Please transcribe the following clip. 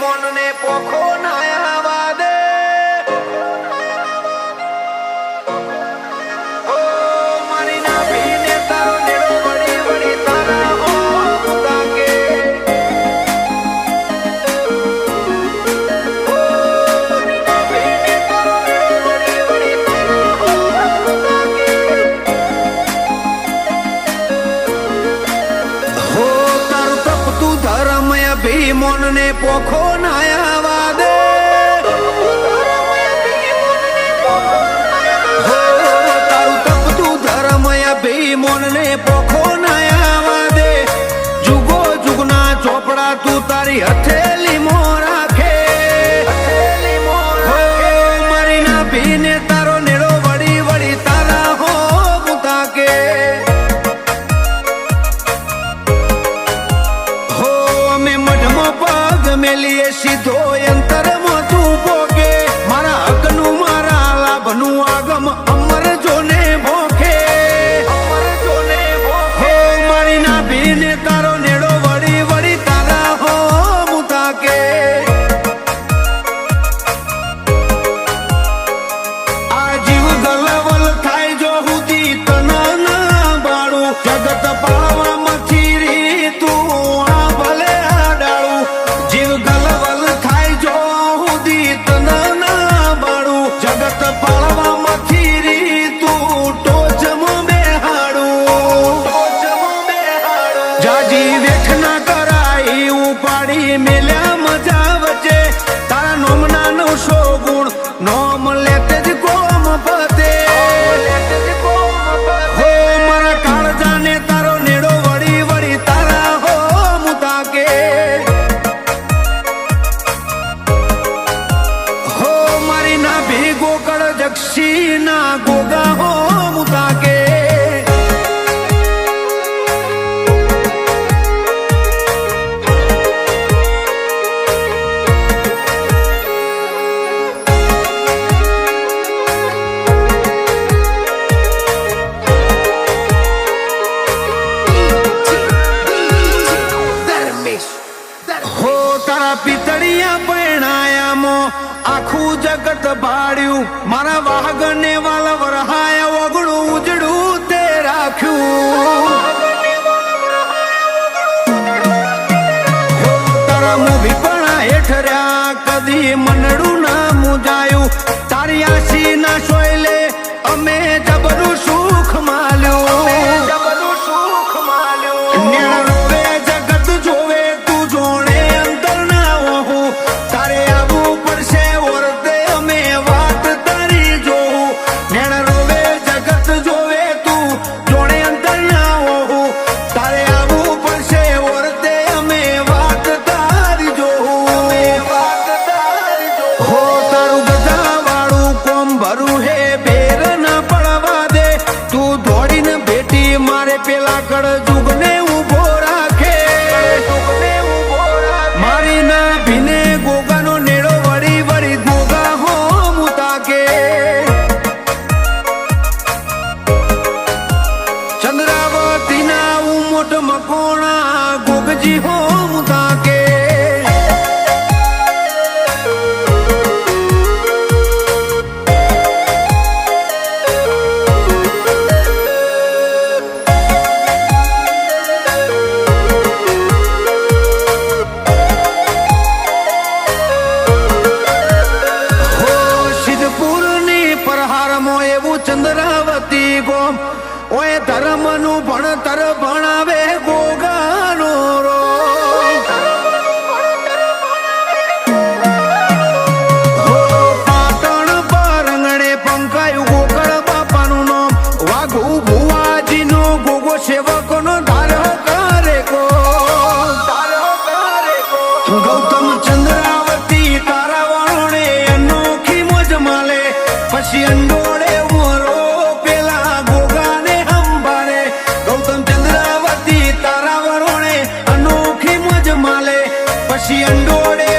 મોનને પોખો નાયા દે ઓ મારી ના ભીને તારો નેડો વળી વળી તારા હો તાકે ઓ મારી ના ભીને તારો નેડો વળી વળી તારા હો તાકે હો તારું તપતું ધર્મ ભીમોન ને પોખો નાયા દે તારું તપતું ધર્મ ભીમોન ને પોખો નાયા દે જુગો જુગના ચોપડા તું તારી હથેલી મો રાખે મારી ના ભીને તારો નેડો વળી વળી તારા હો મુતાકે મેલીએ સીધો અંતર તું પોકે મારા હકનું મારા લાભનું આગમ અમર જોને ભોખે હો મારી ના ભીને તારો નેડો વળી વળી તારા હો મુતાકે આ જીવ ગલવલ થાય જો હુદી તના ના બાળું જગત પાળવા મથીરી તું આ ભલે આડાળું જીવ ગલવલ થાય જો હુદી તના બાળું જગત પાળવા મથીરી તું ટોચમાં બેહાડું જાજી વેઠ ના કરાઈ ઉપાડી મેલ્યા મજા વચ્ચે તારા નોમના 900 ગુણ નોમ લેતે જ કોમ પતે હો મારા કાળજાને તારો નેડો વળી વળી તારા હો મુતાકે હો મારી ના ભેગો કળ જક્ષી ના ગોગા હો મુતાકે હો તારા પિતળિયા પરણાયામો આખું જગત ભાડ્યું મારા વાહગને વાલ વરહાયા ઓગળું ઉજળું તે રાખ્યું હો તારા મોભી પણ હેઠ રહ્યા કદી મનડું ના મુજાયું તારી આશી ના સોયલે અમે જબરું સુખ માલ્યું નેણ રોવે જગત જોવે તું જોણે અંતર ના હોઉં તારે આવવું પડશે વર્તે અમે વાત તારી જોઉં નેણ રોવે જગત જોવે તું જોણે અંતર ના હોઉં તારે આવવું પડશે વર્તે અમે વાત તારી જોઉં હો તારું ગધા વાળું કોમ ભરું હે બેર ના પડવા દે તું દોડીને ભેટી મારે પેલા કળ જુગને ઉભો રાખે મારી ના ભીને ગોગાનો નેડો વળી વળી ગોગા હો મુતાકે ચંદ્રાવતી ના ઉમોટ મકોણા ગોગજી હો મુતાકે ચંદ્રાવતી ગોમ ઓય ધર્મનું ભણતર ભણાવે ગોગાનો રો હો પાટણ પરંગણે પંકાયું ગોકળ બાપાનું નામ વાઘુ ભુવાજીનો ગોગો સેવકોનો ધારો કરે કો ગૌતમ ચંદ્રાવતી તારા વણોણે અનોખી મોજ માલે પછી અંડોળે પછી અંડોળે